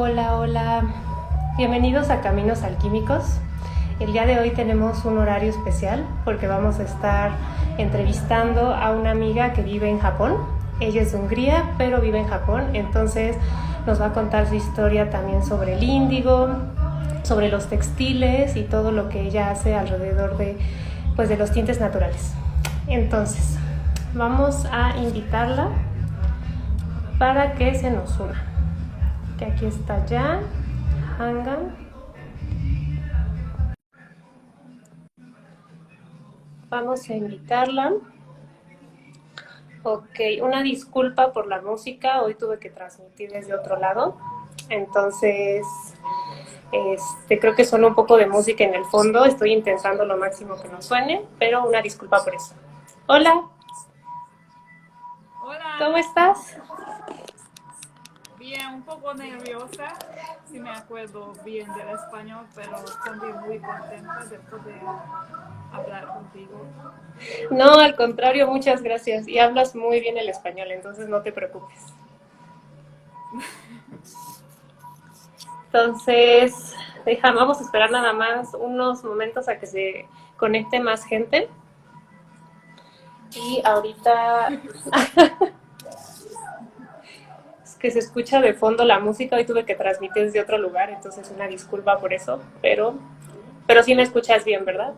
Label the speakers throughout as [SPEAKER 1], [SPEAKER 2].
[SPEAKER 1] Hola, hola. Bienvenidos a Caminos Alquímicos. El día de hoy tenemos un horario especial porque vamos a estar entrevistando a una amiga que vive en Japón. Ella es de Hungría, pero vive en Japón, entonces nos va a contar su historia también sobre el índigo, sobre los textiles y todo lo que ella hace alrededor de los tintes naturales. Entonces, vamos a invitarla para que se nos una. Que aquí está ya, Hanga. Vamos a invitarla. Ok, una disculpa por la música, hoy tuve que transmitir desde otro lado, entonces creo que suena un poco de música en el fondo, estoy intentando lo máximo que no suene, pero una disculpa por eso. Hola, ¿cómo
[SPEAKER 2] Hola,
[SPEAKER 1] estás?
[SPEAKER 2] bien, un poco nerviosa, si me acuerdo bien del español, pero también muy contenta de poder hablar contigo.
[SPEAKER 1] No, al contrario, muchas gracias, y hablas muy bien el español, entonces no te preocupes. Entonces, vamos a esperar nada más unos momentos a que se conecte más gente. Y ahorita es que se escucha de fondo la música, hoy tuve que transmitir desde otro lugar, entonces una disculpa por eso, pero sí me escuchas bien, ¿verdad?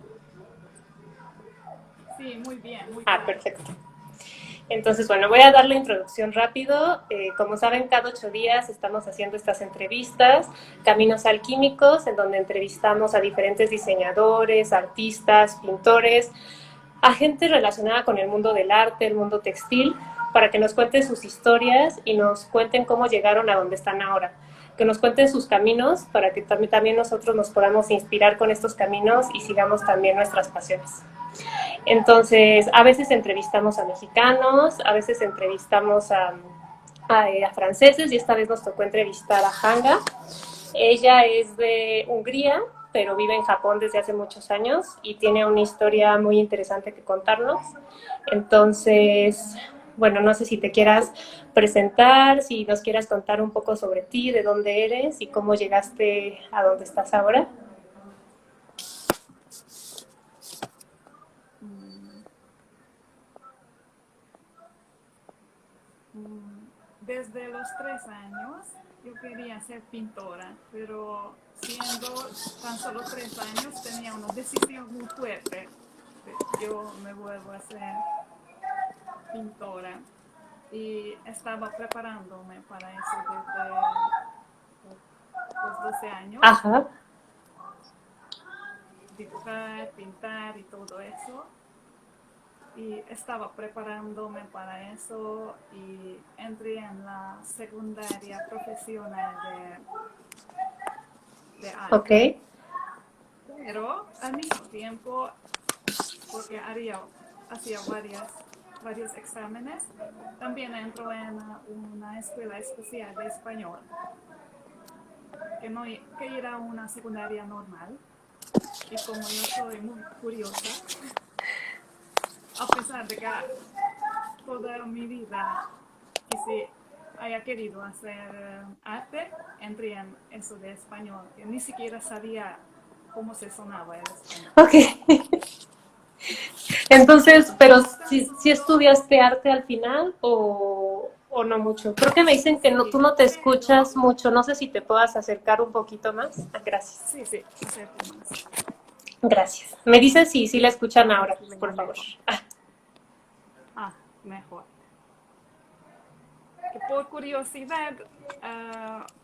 [SPEAKER 2] Sí, muy bien, muy
[SPEAKER 1] Ah,
[SPEAKER 2] claro.
[SPEAKER 1] perfecto. Entonces, bueno, voy a dar la introducción rápido. Como saben, cada 8 días estamos haciendo estas entrevistas, Caminos Alquímicos, en donde entrevistamos a diferentes diseñadores, artistas, pintores, a gente relacionada con el mundo del arte, el mundo textil, para que nos cuenten sus historias y nos cuenten cómo llegaron a donde están ahora. Que nos cuenten sus caminos para que también nosotros nos podamos inspirar con estos caminos y sigamos también nuestras pasiones. Entonces, a veces entrevistamos a mexicanos, a veces entrevistamos a franceses y esta vez nos tocó entrevistar a Hanga. Ella es de Hungría, pero vive en Japón desde hace muchos años y tiene una historia muy interesante que contarnos. Entonces, bueno, no sé si te quieras presentar, si nos quieras contar un poco sobre ti, de dónde eres y cómo llegaste a donde estás ahora.
[SPEAKER 2] Mm, Desde los 3 años yo quería ser pintora, pero siendo tan solo 3 años tenía una decisión muy fuerte. Yo me vuelvo a ser pintora y estaba preparándome para eso desde los 12 años,
[SPEAKER 1] Ajá,
[SPEAKER 2] dibujar, pintar y todo eso. Y estaba preparándome para eso y entré en la secundaria profesional de
[SPEAKER 1] ok.
[SPEAKER 2] arte. Pero al mismo tiempo, porque hacía varios exámenes, también entró en una escuela especial de español, que, no, que era una secundaria normal. Y como yo soy muy curiosa, a pesar de que toda mi vida haya querido hacer arte, entré en eso de español, que ni siquiera sabía cómo se sonaba el español.
[SPEAKER 1] Ok. Entonces, pero si
[SPEAKER 2] Solo,
[SPEAKER 1] estudiaste arte al final o no mucho. Creo que me dicen que no, tú
[SPEAKER 2] sí,
[SPEAKER 1] no te escuchas
[SPEAKER 2] pero
[SPEAKER 1] mucho. No sé si te puedas acercar un poquito más. Ah, gracias.
[SPEAKER 2] sí, sí, acerco más.
[SPEAKER 1] Gracias. Me dices si la escuchan
[SPEAKER 2] A ver
[SPEAKER 1] ahora,
[SPEAKER 2] si le va
[SPEAKER 1] por favor.
[SPEAKER 2] mejor.
[SPEAKER 1] Ah,
[SPEAKER 2] Ah, mejor. Que por curiosidad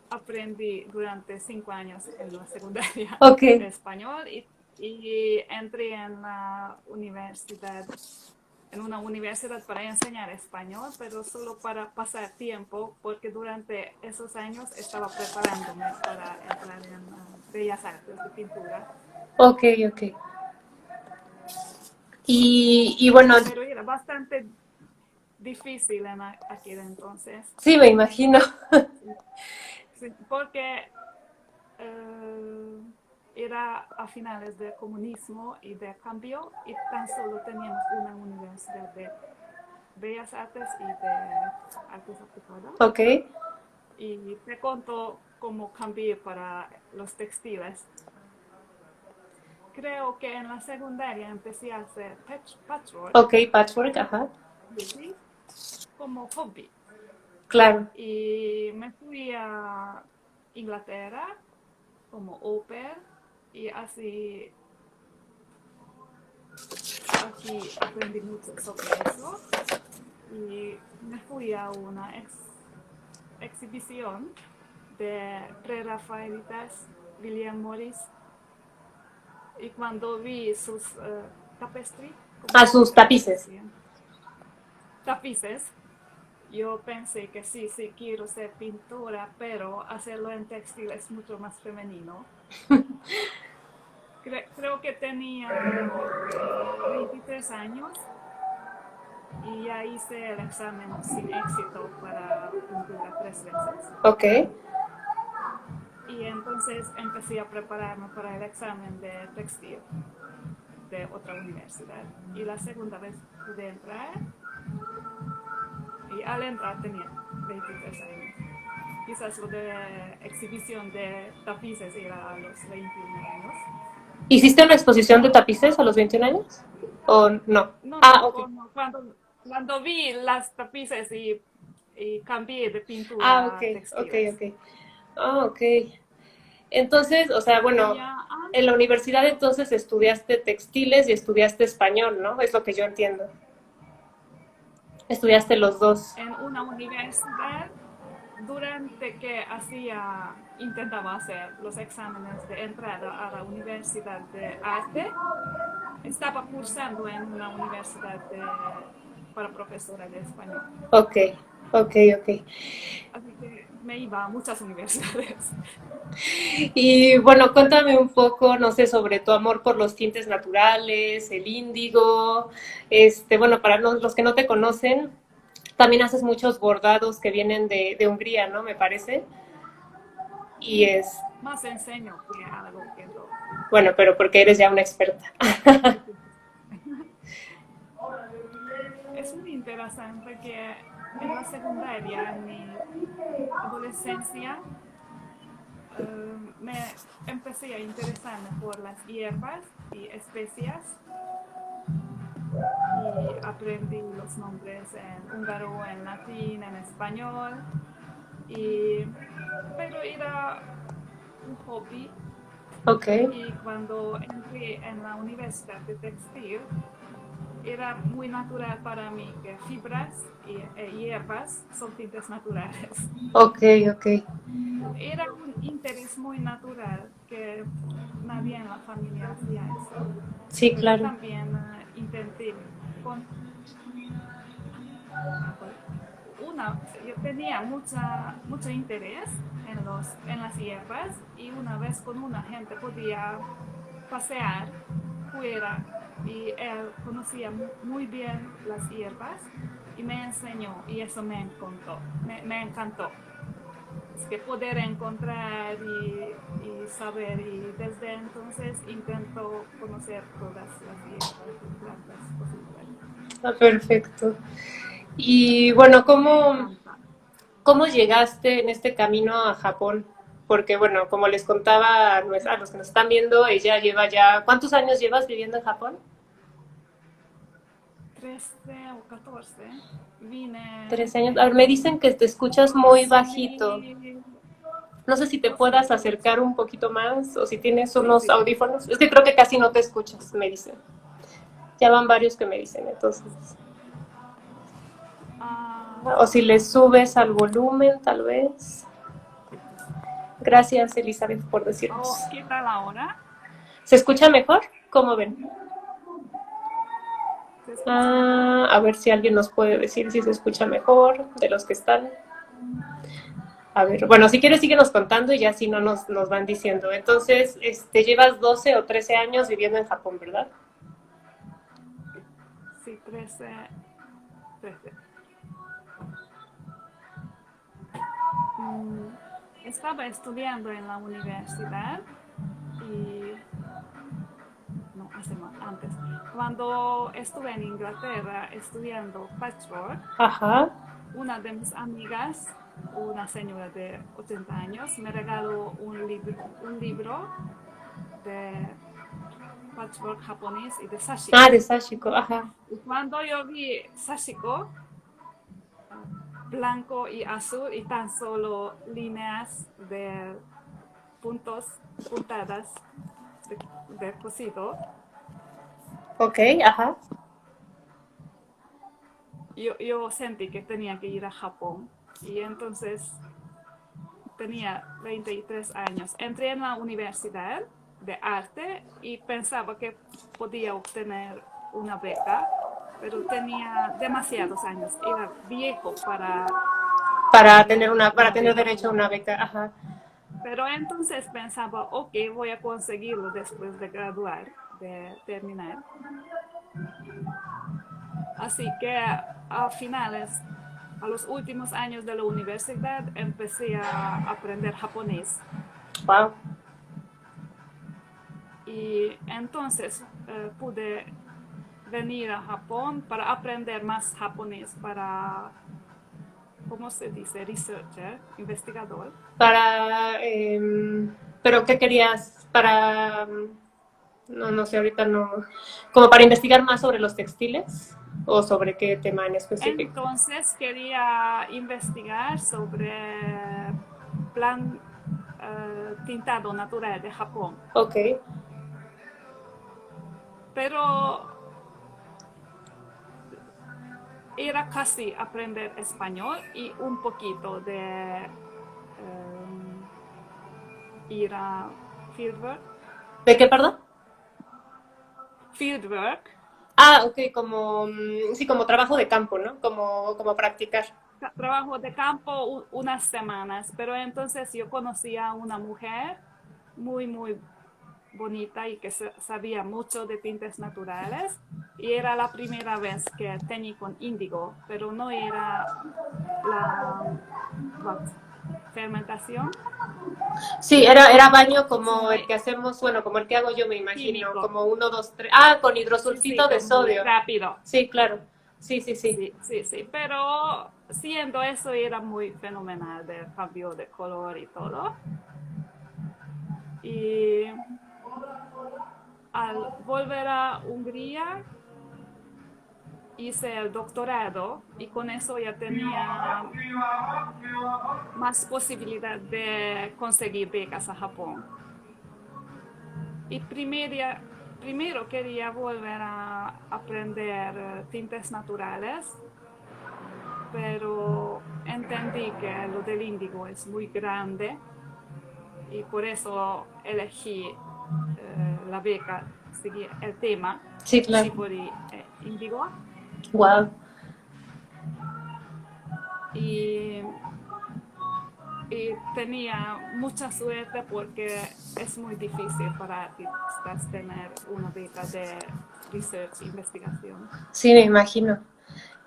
[SPEAKER 2] aprendí durante 5 años en la secundaria
[SPEAKER 1] ok,
[SPEAKER 2] español y entré en la universidad, en una universidad para enseñar español, pero solo para pasar tiempo, porque durante esos años estaba preparándome para entrar en Bellas Artes de pintura.
[SPEAKER 1] ok, ok. Y bueno,
[SPEAKER 2] Pero era bastante difícil en aquel entonces,
[SPEAKER 1] sí, me imagino.
[SPEAKER 2] sí, porque eh, era a finales del comunismo y del cambio y tan solo teníamos una universidad de Bellas Artes y de Artes Aplicadas.
[SPEAKER 1] Ok,
[SPEAKER 2] Y te conto cómo cambiar para los textiles. Creo que en la secundaria empecé a hacer patchwork,
[SPEAKER 1] Ok, patchwork, ajá.
[SPEAKER 2] ¿sí? Como hobby.
[SPEAKER 1] Claro.
[SPEAKER 2] Y me fui a Inglaterra como au pair y así aprendí mucho sobre eso. Y me fui a una exhibición de prerrafaelitas William Morris. Y cuando vi sus tapestry,
[SPEAKER 1] A sus
[SPEAKER 2] ¿cómo se
[SPEAKER 1] tapices.
[SPEAKER 2] decían? Tapices, yo pensé que sí, sí quiero ser pintora, pero hacerlo en textil es mucho más femenino. Creo que tenía 23 años y ya hice el examen sin éxito para pintura 3 veces.
[SPEAKER 1] Ok.
[SPEAKER 2] Y entonces empecé a prepararme para el examen de textil de otra universidad. Y la segunda vez pude entrar y al entrar tenía 23 años. Quizás lo de exhibición de tapices era a los 21 años.
[SPEAKER 1] ¿Hiciste una exposición de tapices a los 21 años? ¿O no?
[SPEAKER 2] No,
[SPEAKER 1] Ah,
[SPEAKER 2] no,
[SPEAKER 1] ok.
[SPEAKER 2] cuando vi las tapices y cambié de
[SPEAKER 1] Ah, ok,
[SPEAKER 2] pintura a
[SPEAKER 1] ok,
[SPEAKER 2] textiles.
[SPEAKER 1] ok. Ah, ok. Entonces, o sea,
[SPEAKER 2] Y
[SPEAKER 1] bueno,
[SPEAKER 2] ya
[SPEAKER 1] en la universidad entonces estudiaste textiles y estudiaste español, ¿no? Es lo que yo entiendo. Estudiaste los dos.
[SPEAKER 2] en una universidad, durante que intentaba hacer los exámenes de entrada a la Universidad de Arte, estaba cursando en una universidad para profesora de español.
[SPEAKER 1] Ok, ok, ok.
[SPEAKER 2] Así que me iba a muchas universidades.
[SPEAKER 1] Y bueno, cuéntame un poco, no sé, sobre tu amor por los tintes naturales, el índigo. Bueno, para los que no te conocen, también haces muchos bordados que vienen de Hungría, ¿no? Me parece. Y es,
[SPEAKER 2] Más enseño que algo que lo...
[SPEAKER 1] bueno, pero porque eres ya una experta.
[SPEAKER 2] Es muy interesante que en la secundaria, en mi adolescencia, me empecé a interesarme por las hierbas y especias y aprendí los nombres en húngaro, en latín, en español, y, pero era un hobby.
[SPEAKER 1] Ok,
[SPEAKER 2] Y cuando entré en la Universidad de Textil, era muy natural para mí que fibras y hierbas son tintes naturales.
[SPEAKER 1] ok, ok.
[SPEAKER 2] Era un interés muy natural que nadie en la familia hacía eso.
[SPEAKER 1] Sí,
[SPEAKER 2] Yo
[SPEAKER 1] claro.
[SPEAKER 2] también intenté con yo tenía mucho interés en las hierbas y una vez con una gente podía pasear fuera y él conocía muy bien las hierbas y me enseñó y eso me encantó. Es que poder encontrar y saber y desde entonces intento conocer todas las hierbas y plantas posibles.
[SPEAKER 1] Ah, perfecto. Y bueno,
[SPEAKER 2] Me
[SPEAKER 1] ¿cómo,
[SPEAKER 2] encanta.
[SPEAKER 1] ¿cómo llegaste en este camino a Japón? Porque bueno, como les contaba a los que nos están viendo, ella lleva ya, ¿cuántos años llevas viviendo en Japón?
[SPEAKER 2] 13 o 14 vine
[SPEAKER 1] 13 años. A ver, me
[SPEAKER 2] en
[SPEAKER 1] dicen que te escuchas muy bajito.
[SPEAKER 2] 2000,
[SPEAKER 1] No sé si te puedas acercar
[SPEAKER 2] 2008.
[SPEAKER 1] un poquito más o si tienes
[SPEAKER 2] Sí,
[SPEAKER 1] unos
[SPEAKER 2] sí.
[SPEAKER 1] audífonos. Es que creo que casi no te escuchas, me dicen. Ya van varios que me dicen, entonces.
[SPEAKER 2] Ah,
[SPEAKER 1] O si le subes al volumen, tal vez. Gracias, Elizabeth, por decirnos.
[SPEAKER 2] oh, ¿qué tal ahora?
[SPEAKER 1] ¿Se escucha mejor? ¿Cómo ven?
[SPEAKER 2] ¿Se escucha mejor?
[SPEAKER 1] Ah, a ver si alguien nos puede decir si se escucha mejor de los que están. A ver, bueno, si quieres síguenos contando y ya si no nos van diciendo. Entonces, llevas 12 o 13 años viviendo en Japón, ¿verdad?
[SPEAKER 2] Sí, 13. Mm, estaba estudiando en la universidad y, no, antes. Cuando estuve en Inglaterra estudiando patchwork,
[SPEAKER 1] Ajá.
[SPEAKER 2] una de mis amigas una señora de 80 años, me regaló un libro de patchwork japonés y de Sashiko.
[SPEAKER 1] Ah, de Sashiko, ajá.
[SPEAKER 2] Y cuando yo vi Sashiko, blanco y azul y tan solo líneas de puntadas de cosido,
[SPEAKER 1] Ok, ajá.
[SPEAKER 2] yo sentí que tenía que ir a Japón. Y entonces tenía 23 años. Entré en la universidad de arte y pensaba que podía obtener una beca, pero tenía demasiados años. Era viejo
[SPEAKER 1] Para
[SPEAKER 2] una
[SPEAKER 1] tener
[SPEAKER 2] beca.
[SPEAKER 1] derecho a una beca, ajá.
[SPEAKER 2] Pero entonces pensaba, ok, voy a conseguirlo después de graduar, de terminar. Así que a los últimos años de la universidad, empecé a aprender japonés.
[SPEAKER 1] Wow.
[SPEAKER 2] Y entonces pude venir a Japón para aprender más japonés, ¿cómo se dice? Researcher, investigador.
[SPEAKER 1] Pero ¿qué querías? No sé, ahorita no. ¿Como para investigar más sobre los textiles? ¿O sobre qué tema en específico?
[SPEAKER 2] Entonces quería investigar sobre plan tintado natural de Japón.
[SPEAKER 1] Ok.
[SPEAKER 2] Pero era casi aprender español y un poquito de ir a fieldwork.
[SPEAKER 1] ¿De qué, perdón?
[SPEAKER 2] Fieldwork,
[SPEAKER 1] Ah, ok, sí, como trabajo de campo, ¿no? Como practicar.
[SPEAKER 2] trabajo de campo unas semanas, pero entonces yo conocí a una mujer muy, muy bonita y que sabía mucho de tintes naturales y era la primera vez que teñí con índigo, pero no era la fermentación.
[SPEAKER 1] Sí, era baño
[SPEAKER 2] Sino
[SPEAKER 1] como el que hacemos, bueno, como el que hago yo, me imagino,
[SPEAKER 2] químico.
[SPEAKER 1] como uno, dos, tres. Ah, con hidrosulfito de
[SPEAKER 2] Muy
[SPEAKER 1] sodio.
[SPEAKER 2] rápido.
[SPEAKER 1] Sí, claro. Sí, sí, sí.
[SPEAKER 2] Sí, pero siendo eso era muy fenomenal del cambio de color y todo. Y al volver a Hungría hice el doctorado y con eso ya tenía más posibilidad de conseguir becas a Japón. Y primero quería volver a aprender tintes naturales, pero entendí que lo del índigo es muy grande y por eso elegí la beca, seguí el tema
[SPEAKER 1] Sí, claro.
[SPEAKER 2] Shibori Índigo.
[SPEAKER 1] Wow.
[SPEAKER 2] Y, y tenía mucha suerte porque es muy difícil para artistas tener una beca de research, investigación.
[SPEAKER 1] Sí, me imagino.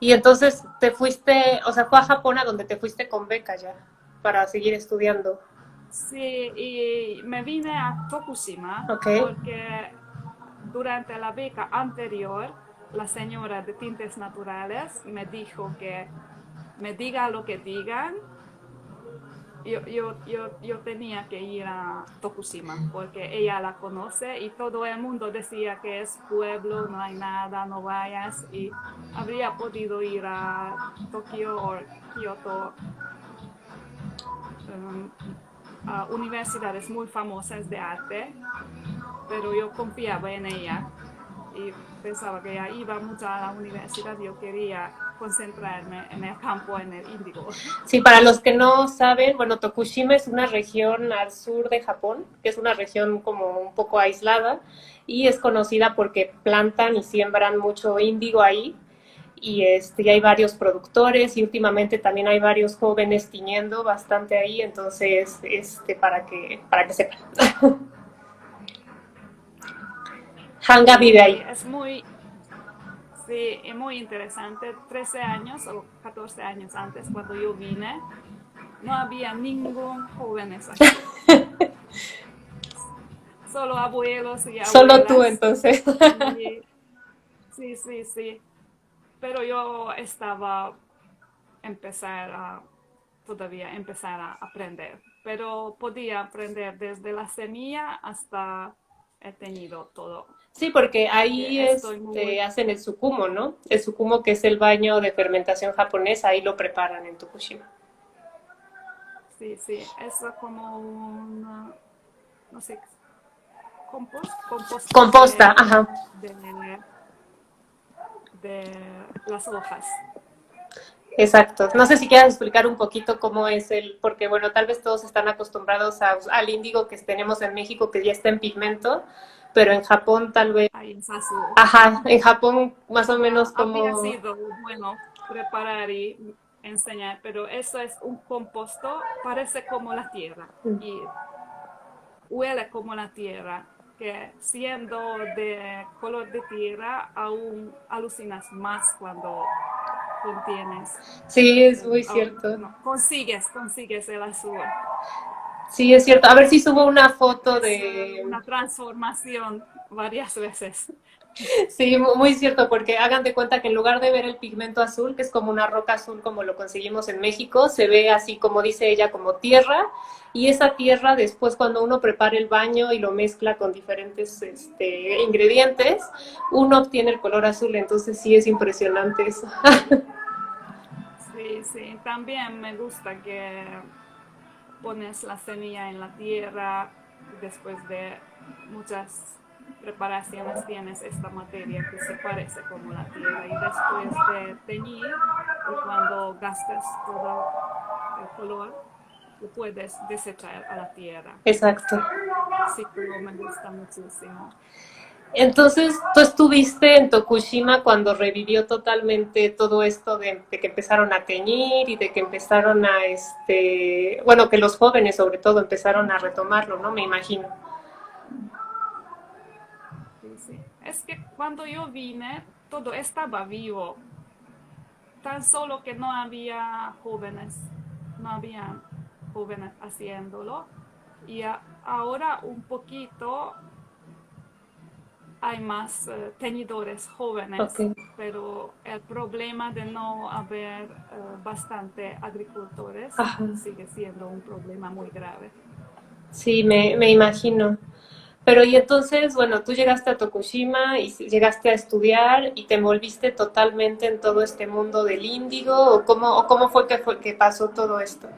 [SPEAKER 1] Y entonces te fuiste, o sea, fue a Japón a donde te fuiste con beca ya, para seguir estudiando.
[SPEAKER 2] Sí, y me vine a Tokushima
[SPEAKER 1] Ok.
[SPEAKER 2] porque durante la beca anterior, la señora de tintes naturales me dijo que me diga lo que digan, yo tenía que ir a Tokushima porque ella la conoce y todo el mundo decía que es pueblo, no hay nada, no vayas y habría podido ir a Tokio o Kioto, a universidades muy famosas de arte, pero yo confiaba en ella y pensaba que ella iba mucho a la universidad, yo quería concentrarme en el campo, en el índigo.
[SPEAKER 1] Sí, para los que no saben, bueno, Tokushima es una región al sur de Japón, que es una región como un poco aislada y es conocida porque plantan y siembran mucho índigo ahí y hay varios productores y últimamente también hay varios jóvenes tiñendo bastante ahí, entonces para que sepan. Hanga vive
[SPEAKER 2] Sí,
[SPEAKER 1] ahí.
[SPEAKER 2] es muy interesante. 13 años o 14 años antes, cuando yo vine, no había ningún jóvenes aquí. Solo abuelos y
[SPEAKER 1] Solo tú
[SPEAKER 2] abuelas.
[SPEAKER 1] entonces.
[SPEAKER 2] Y, sí. Pero yo estaba empezar a todavía empezar a aprender, pero podía aprender desde la semilla hasta el teñido todo.
[SPEAKER 1] Sí, porque
[SPEAKER 2] Así que
[SPEAKER 1] ahí
[SPEAKER 2] estoy muy,
[SPEAKER 1] hacen el sukumo, ¿no? El sukumo, que es el baño de fermentación japonesa, ahí lo preparan en Tokushima.
[SPEAKER 2] sí, sí, es como un, no sé, composta
[SPEAKER 1] Composta, ajá.
[SPEAKER 2] de, de las hojas.
[SPEAKER 1] Exacto. No sé si quieras explicar un poquito cómo es porque bueno, tal vez todos están acostumbrados al índigo que tenemos en México, que ya está en pigmento, pero en Japón tal vez,
[SPEAKER 2] Ahí en Sasu.
[SPEAKER 1] ajá, en Japón más o menos
[SPEAKER 2] Habría
[SPEAKER 1] como,
[SPEAKER 2] sido bueno preparar y enseñar, pero eso es un composto, parece como la tierra y huele como la tierra, que siendo de color de tierra aún alucinas más cuando contienes,
[SPEAKER 1] sí, es muy cierto.
[SPEAKER 2] no, consigues el azul.
[SPEAKER 1] Sí, es cierto. A ver si subo una foto
[SPEAKER 2] Es
[SPEAKER 1] de...
[SPEAKER 2] una transformación varias veces.
[SPEAKER 1] Sí, muy cierto, porque hagan de cuenta que en lugar de ver el pigmento azul, que es como una roca azul como lo conseguimos en México, se ve así como dice ella, como tierra, y esa tierra después cuando uno prepara el baño y lo mezcla con diferentes ingredientes, uno obtiene el color azul, entonces sí es impresionante eso.
[SPEAKER 2] Sí, sí, también me gusta que pones la semilla en la tierra y después de muchas preparaciones tienes esta materia que se parece como la tierra y después de teñir y cuando gastas todo el color lo puedes desechar a la tierra.
[SPEAKER 1] Exacto.
[SPEAKER 2] Este ciclo me gusta muchísimo.
[SPEAKER 1] Entonces, tú estuviste en Tokushima cuando revivió totalmente todo esto de que empezaron a teñir y de que empezaron a, bueno, que los jóvenes sobre todo empezaron a retomarlo, ¿no? Me imagino.
[SPEAKER 2] Sí, sí. Es que cuando yo vine todo estaba vivo, tan solo que no había jóvenes haciéndolo. Y ahora un poquito hay más teñidores
[SPEAKER 1] Ok.
[SPEAKER 2] jóvenes, pero el problema de no haber bastante agricultores
[SPEAKER 1] Ajá.
[SPEAKER 2] sigue siendo un problema muy grave.
[SPEAKER 1] Sí, me imagino. Pero y entonces, bueno, tú llegaste a Tokushima y llegaste a estudiar y te envolviste totalmente en todo este mundo del índigo, o cómo fue que pasó todo esto.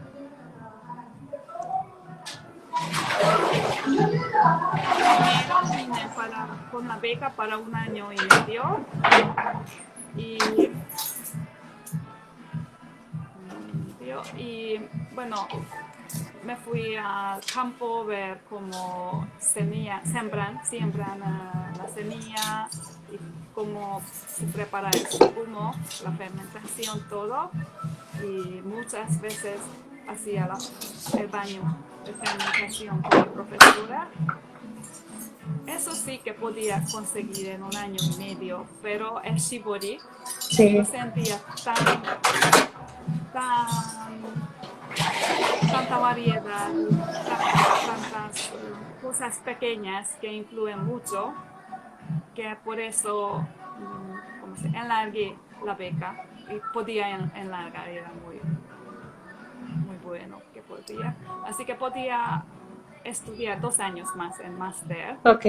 [SPEAKER 2] Primero vine con la beca para un año y medio y bueno, me fui al campo a ver cómo siembran la semilla y cómo se prepara el sucumo, la fermentación, todo. Y muchas veces hacía el baño de fermentación con la profesora. Eso sí que podía conseguir en un año y medio, pero el shibori
[SPEAKER 1] Sí.
[SPEAKER 2] lo sentía tan tanta variedad y tantas cosas pequeñas que influyen mucho, que por eso como se enlargué la beca y podía enlargar, era muy bueno que podía. Así que podía estudiar 2 años más en máster.
[SPEAKER 1] Ok.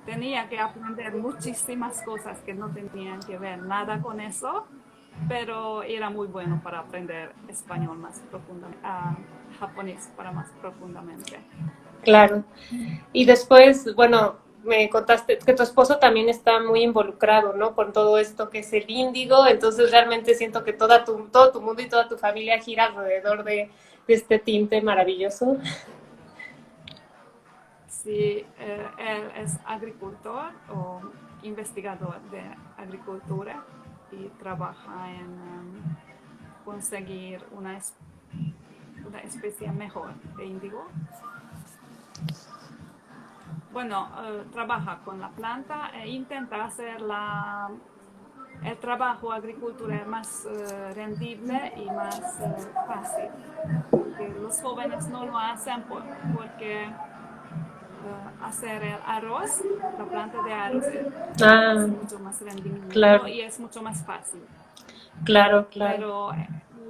[SPEAKER 2] Tenía que aprender muchísimas cosas que no tenían que ver nada con eso, pero era muy bueno para aprender español más profundamente, japonés para más profundamente.
[SPEAKER 1] Claro. Y después, bueno, me contaste que tu esposo también está muy involucrado, ¿no? Con todo esto que es el índigo, entonces realmente siento que todo tu mundo y toda tu familia gira alrededor de este tinte maravilloso.
[SPEAKER 2] Sí, él es agricultor o investigador de agricultura y trabaja en conseguir una especie mejor de índigo. Bueno, trabaja con la planta e intenta hacer el trabajo agricultura más rendible y más fácil, porque los jóvenes no lo hacen porque hacer el arroz, la planta de arroz
[SPEAKER 1] Ah,
[SPEAKER 2] es mucho más rendimiento
[SPEAKER 1] claro,
[SPEAKER 2] y es mucho más fácil,
[SPEAKER 1] claro, claro.
[SPEAKER 2] pero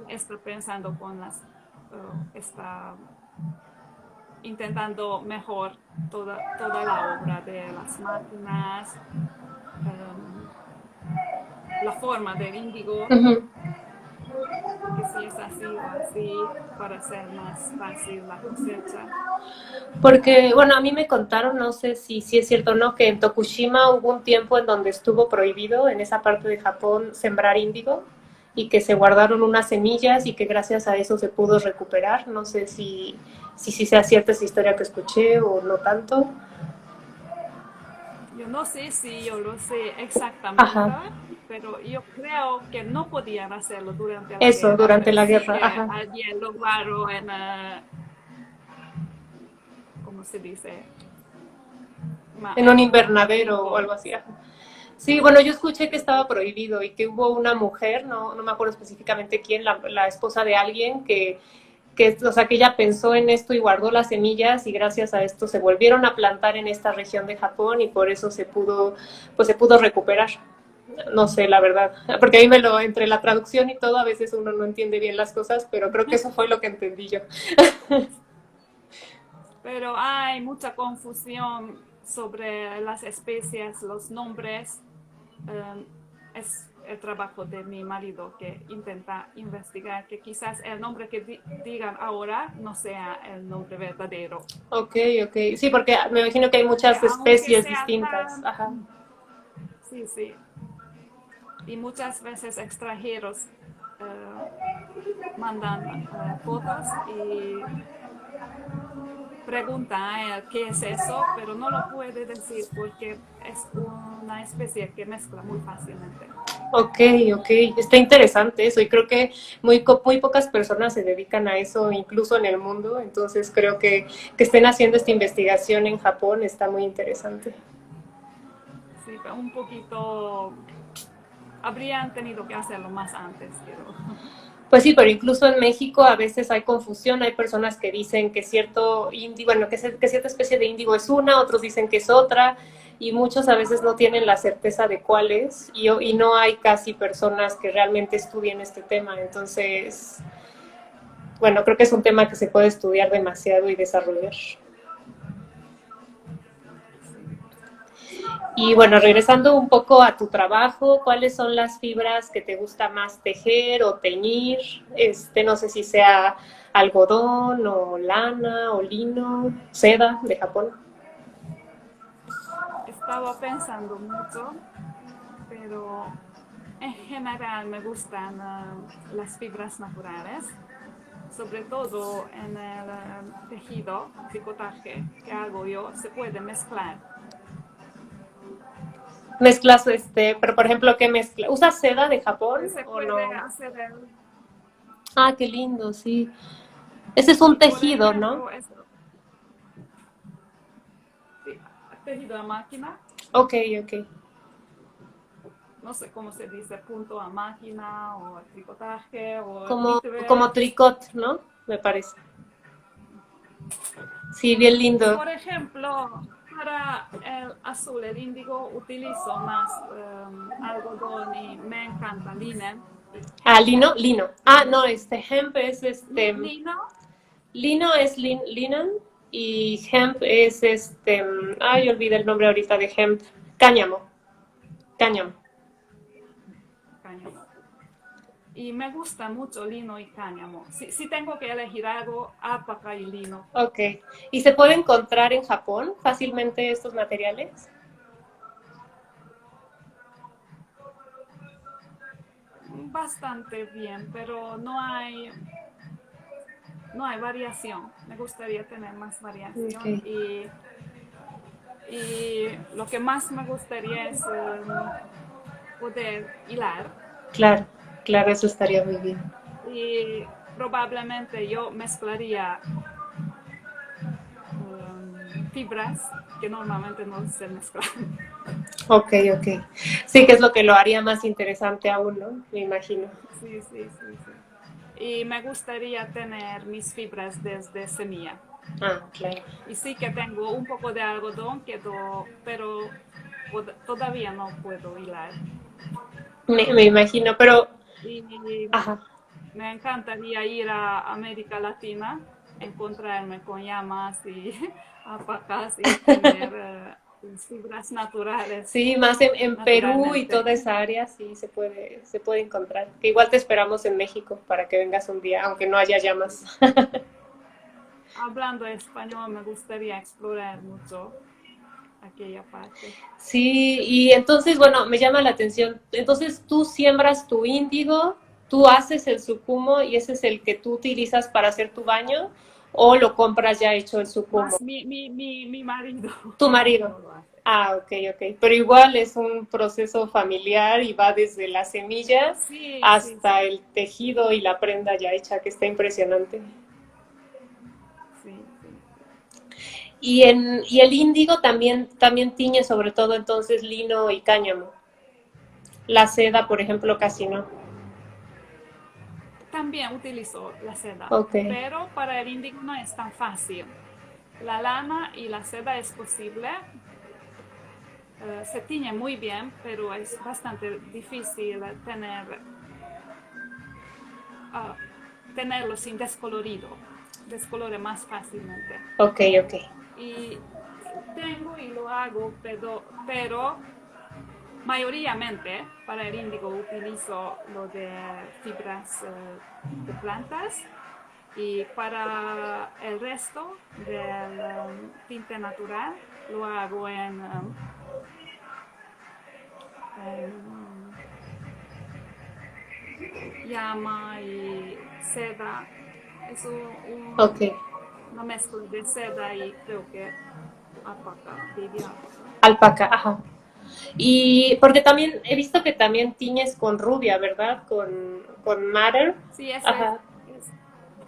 [SPEAKER 2] estoy pensando con las está intentando mejor toda la obra de las máquinas, la forma del índigo,
[SPEAKER 1] Ujú.
[SPEAKER 2] que si es así o así, para hacer más fácil la cosecha.
[SPEAKER 1] Porque, bueno, a mí me contaron, no sé si es cierto o no, que en Tokushima hubo un tiempo en donde estuvo prohibido en esa parte de Japón sembrar índigo y que se guardaron unas semillas y que gracias a eso se pudo recuperar. No sé si sea cierta esa historia que escuché o no tanto.
[SPEAKER 2] Yo no sé si yo lo sé exactamente,
[SPEAKER 1] Ajá,
[SPEAKER 2] pero yo creo que no podían hacerlo durante la
[SPEAKER 1] eso,
[SPEAKER 2] guerra,
[SPEAKER 1] durante
[SPEAKER 2] pero
[SPEAKER 1] la
[SPEAKER 2] sí
[SPEAKER 1] guerra,
[SPEAKER 2] que
[SPEAKER 1] ajá.
[SPEAKER 2] alguien lo guardó en, ¿cómo se dice?
[SPEAKER 1] En un
[SPEAKER 2] En un
[SPEAKER 1] invernadero o
[SPEAKER 2] rincón.
[SPEAKER 1] algo así. Ajá. Sí, bueno, yo escuché que estaba prohibido y que hubo una mujer, no me acuerdo específicamente quién, la esposa de alguien o sea, que ella pensó en esto y guardó las semillas y gracias a esto se volvieron a plantar en esta región de Japón y por eso pues se pudo recuperar. No sé, la verdad, porque a mí entre la traducción y todo, a veces uno no entiende bien las cosas, pero creo que eso fue lo que entendí yo.
[SPEAKER 2] Pero hay mucha confusión sobre las especies, los nombres. Es el trabajo de mi marido que intenta investigar que quizás el nombre que digan ahora no sea el nombre verdadero.
[SPEAKER 1] Ok, ok. Sí, porque me imagino que hay
[SPEAKER 2] Porque
[SPEAKER 1] muchas
[SPEAKER 2] aunque
[SPEAKER 1] especies
[SPEAKER 2] sea
[SPEAKER 1] distintas.
[SPEAKER 2] tan,
[SPEAKER 1] Ajá.
[SPEAKER 2] sí, sí, y muchas veces extranjeros eh, mandan fotos y pregunta a él qué es eso, pero no lo puede decir porque es una especie que mezcla muy fácilmente.
[SPEAKER 1] Ok, ok. Está interesante eso y creo que muy pocas personas se dedican a eso, incluso en el mundo. Entonces creo que estén haciendo esta investigación en Japón está muy interesante.
[SPEAKER 2] Sí, pero un poquito habrían tenido que hacerlo más antes, pero
[SPEAKER 1] Pues sí, pero incluso en México a veces hay confusión, hay personas que dicen que cierto índigo, bueno, que cierta especie de índigo es una, otros dicen que es otra, y muchos a veces no tienen la certeza de cuál es, y no hay casi personas que realmente estudien este tema. Entonces, bueno, creo que es un tema que se puede estudiar demasiado y desarrollar.
[SPEAKER 2] sí.
[SPEAKER 1] Y bueno, regresando un poco a tu trabajo, ¿cuáles son las fibras que te gusta más tejer o teñir? No sé si sea algodón o lana o lino, seda de Japón.
[SPEAKER 2] Estaba pensando mucho, pero en general me gustan las fibras naturales, sobre todo en el tejido, tricotaje que hago yo, se puede mezclar.
[SPEAKER 1] Mezclas, pero por ejemplo, ¿qué mezcla? ¿Usas seda de Japón
[SPEAKER 2] Sí, se
[SPEAKER 1] o
[SPEAKER 2] puede
[SPEAKER 1] no?
[SPEAKER 2] hacer
[SPEAKER 1] Ah, qué lindo, sí. Ese es un
[SPEAKER 2] y por
[SPEAKER 1] tejido, ¿no?
[SPEAKER 2] ejemplo, sí, tejido a máquina,
[SPEAKER 1] Ok, ok.
[SPEAKER 2] no sé cómo se dice, punto a máquina o tricotaje o
[SPEAKER 1] Como
[SPEAKER 2] knitwear.
[SPEAKER 1] tricot, ¿no? Me parece. Sí, bien lindo.
[SPEAKER 2] Por ejemplo, para el azul, el índigo, utilizo más algodón y me encanta linen y
[SPEAKER 1] Ah,
[SPEAKER 2] hemp.
[SPEAKER 1] lino, lino. Ah, no, hemp es
[SPEAKER 2] Lino,
[SPEAKER 1] lino es linen y hemp es ay, olvidé el nombre ahorita de hemp. Cáñamo, cáñamo.
[SPEAKER 2] cáñamo. Y me gusta mucho lino y cáñamo. Si tengo que elegir algo, alpaca y lino.
[SPEAKER 1] Ok. ¿Y se puede encontrar en Japón fácilmente estos materiales?
[SPEAKER 2] Bastante bien, pero no hay variación. Me gustaría tener más
[SPEAKER 1] Ok.
[SPEAKER 2] variación y lo que más me gustaría es poder hilar
[SPEAKER 1] Claro, claro, eso estaría muy bien.
[SPEAKER 2] y probablemente yo mezclaría fibras que normalmente no se mezclan.
[SPEAKER 1] Ok, ok. Sí, que es lo que lo haría más interesante aún, ¿no? Me imagino.
[SPEAKER 2] Sí, sí, sí, sí. Y me gustaría tener mis fibras desde semilla.
[SPEAKER 1] Ah, claro.
[SPEAKER 2] Y sí que tengo un poco de algodón, pero todavía no puedo hilar.
[SPEAKER 1] Me imagino, pero,
[SPEAKER 2] Y
[SPEAKER 1] ajá.
[SPEAKER 2] me encantaría ir a América Latina, encontrarme con llamas y alpacas y tener fibras naturales,
[SPEAKER 1] Sí, más en Perú y
[SPEAKER 2] naturalmente.
[SPEAKER 1] toda esa área sí se puede encontrar. Que igual te esperamos en México para que vengas un día, aunque no haya llamas.
[SPEAKER 2] Hablando español, me gustaría explorar mucho aquella parte.
[SPEAKER 1] Sí, y entonces, bueno, me llama la atención. Entonces, tú siembras tu índigo, tú haces el sucumo y ese es el que tú utilizas para hacer tu baño, o lo compras ya hecho el sucumo.
[SPEAKER 2] Más mi marido,
[SPEAKER 1] Tu
[SPEAKER 2] mi
[SPEAKER 1] marido.
[SPEAKER 2] marido lo hace.
[SPEAKER 1] Ah, ok, ok. Pero igual es un proceso familiar y va desde la semilla
[SPEAKER 2] Sí, sí,
[SPEAKER 1] hasta
[SPEAKER 2] sí,
[SPEAKER 1] el tejido y la prenda ya hecha, que está impresionante.
[SPEAKER 2] sí, sí.
[SPEAKER 1] Y el índigo también tiñe sobre todo entonces lino y cáñamo. La seda, por ejemplo, casi no.
[SPEAKER 2] También utilizo la seda,
[SPEAKER 1] Ok,
[SPEAKER 2] pero para el índigo no es tan fácil. La lana y la seda es posible, se tiñe muy bien, pero es bastante difícil ah, tenerlo sin descolorido, descolore más fácilmente.
[SPEAKER 1] ok, ok.
[SPEAKER 2] Y tengo y lo hago, pero mayoritariamente para el índigo utilizo lo de fibras de plantas y para el resto del tinte natural lo hago en llama y seda. Es
[SPEAKER 1] Ok.
[SPEAKER 2] una mezcla de seda y creo que alpaca, baby alpaca.
[SPEAKER 1] Alpaca, ajá. Y porque también he visto que también tiñes con rubia, ¿verdad? Con madder.
[SPEAKER 2] Sí,
[SPEAKER 1] Ajá,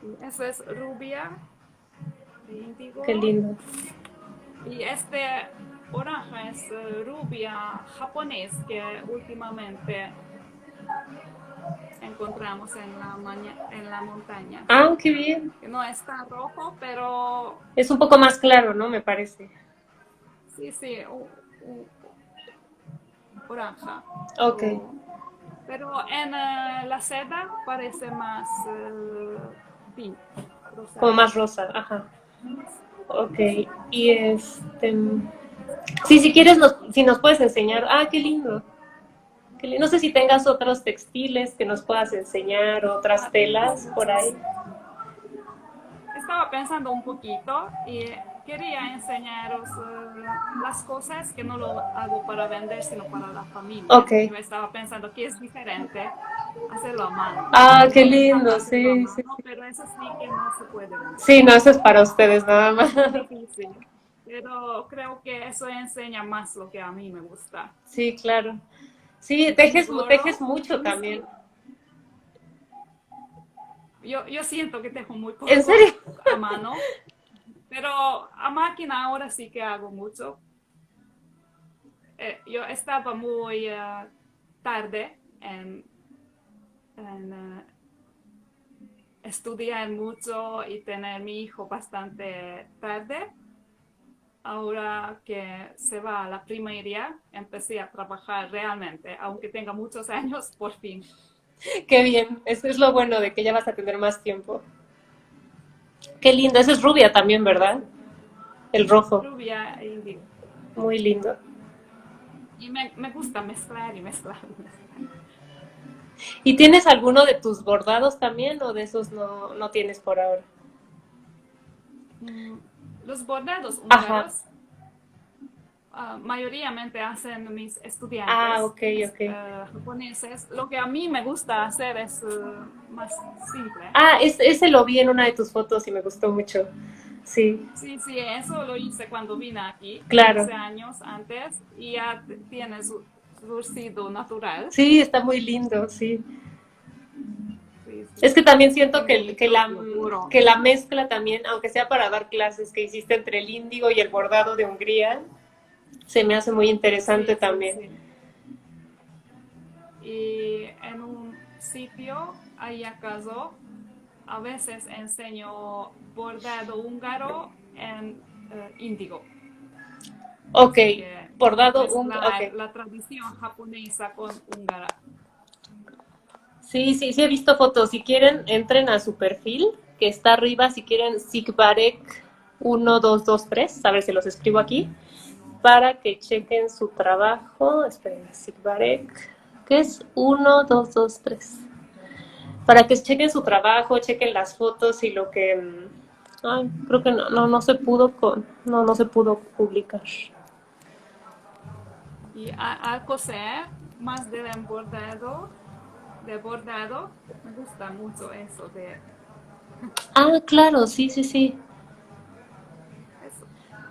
[SPEAKER 2] sí, eso es rubia de
[SPEAKER 1] qué
[SPEAKER 2] índigo.
[SPEAKER 1] lindo.
[SPEAKER 2] Y orange es rubia japonés que últimamente encontramos en la montaña.
[SPEAKER 1] Ah, qué bien.
[SPEAKER 2] Que no está rojo, pero
[SPEAKER 1] Es un poco más claro, ¿no? Me parece.
[SPEAKER 2] sí, sí, oranja.
[SPEAKER 1] Ok.
[SPEAKER 2] O- pero en la seda parece más pink,
[SPEAKER 1] Como
[SPEAKER 2] rosado.
[SPEAKER 1] más rosa, ajá. Ok.
[SPEAKER 2] Sí.
[SPEAKER 1] Y sí, si quieres, si nos puedes enseñar. Ah, qué lindo. No sé si tengas otros textiles que nos puedas enseñar, otras
[SPEAKER 2] Ah, tengo
[SPEAKER 1] telas por ahí.
[SPEAKER 2] muchos. Estaba pensando un poquito y quería enseñaros las cosas que no lo hago para vender, sino para la
[SPEAKER 1] Ok.
[SPEAKER 2] familia. Yo estaba pensando que es diferente hacerlo a mano.
[SPEAKER 1] Ah,
[SPEAKER 2] A mí
[SPEAKER 1] qué
[SPEAKER 2] me encanta
[SPEAKER 1] lindo,
[SPEAKER 2] hacerlo a
[SPEAKER 1] sí, sí.
[SPEAKER 2] mano, pero eso sí que no se puede vender.
[SPEAKER 1] Sí, no, eso es para ustedes nada más.
[SPEAKER 2] Es difícil, pero creo que eso enseña más lo que a mí me gusta.
[SPEAKER 1] Sí, claro. Sí,
[SPEAKER 2] Mi
[SPEAKER 1] tejes
[SPEAKER 2] gorro,
[SPEAKER 1] mucho
[SPEAKER 2] en
[SPEAKER 1] también.
[SPEAKER 2] sí, yo siento que tejo muy
[SPEAKER 1] ¿En
[SPEAKER 2] poco
[SPEAKER 1] serio?
[SPEAKER 2] a mano, pero a máquina ahora sí que hago mucho. Yo estaba muy tarde en estudiar mucho y tener mi hijo bastante tarde. Ahora que se va a la primaria, empecé a trabajar realmente, aunque tenga muchos años, por fin.
[SPEAKER 1] Qué bien. Eso es lo bueno de que ya vas a tener más tiempo. Qué lindo. Ese es rubia también,
[SPEAKER 2] Sí,
[SPEAKER 1] ¿verdad?
[SPEAKER 2] sí.
[SPEAKER 1] El rojo.
[SPEAKER 2] Rubia e índigo.
[SPEAKER 1] Muy lindo.
[SPEAKER 2] Y me gusta mezclar y mezclar y mezclar.
[SPEAKER 1] ¿Y tienes alguno de tus bordados también o de esos no tienes por ahora?
[SPEAKER 2] Mm, Los bordados
[SPEAKER 1] Ajá.
[SPEAKER 2] húngaros mayoritariamente hacen mis
[SPEAKER 1] Ah,
[SPEAKER 2] estudiantes
[SPEAKER 1] ok, ok.
[SPEAKER 2] japoneses. Lo que a mí me gusta hacer es más simple.
[SPEAKER 1] Ah, ese lo vi en una de tus fotos y me gustó mucho. Sí,
[SPEAKER 2] Sí, sí, eso lo hice cuando vine aquí,
[SPEAKER 1] claro.
[SPEAKER 2] 15 años antes, y ya tiene surcido natural.
[SPEAKER 1] Sí, está muy lindo, sí.
[SPEAKER 2] Sí,
[SPEAKER 1] Es
[SPEAKER 2] sí.
[SPEAKER 1] que también siento
[SPEAKER 2] Tengo mi propio puro.
[SPEAKER 1] que la mezcla también, aunque sea para dar clases que hiciste entre el índigo y el bordado de Hungría, se me hace muy interesante
[SPEAKER 2] Sí, sí,
[SPEAKER 1] también.
[SPEAKER 2] sí. Y en un sitio, ahí acaso, a veces enseño bordado húngaro en índigo.
[SPEAKER 1] Ok,
[SPEAKER 2] Así que
[SPEAKER 1] bordado, ok.
[SPEAKER 2] mezclar la tradición japonesa con húngara.
[SPEAKER 1] Sí, sí, sí he visto fotos. Si quieren, entren a su perfil, que está arriba, si quieren, Sigbarek 1223, a ver si los escribo aquí, para que chequen su trabajo. Esperen, Sigbarek, que es 1223. Para que chequen su trabajo, chequen las fotos y lo que... Ay, creo que no se pudo no se pudo publicar.
[SPEAKER 2] Y al coser, más de bordado, me gusta mucho eso de
[SPEAKER 1] Ah, claro, sí, sí, sí.
[SPEAKER 2] eso,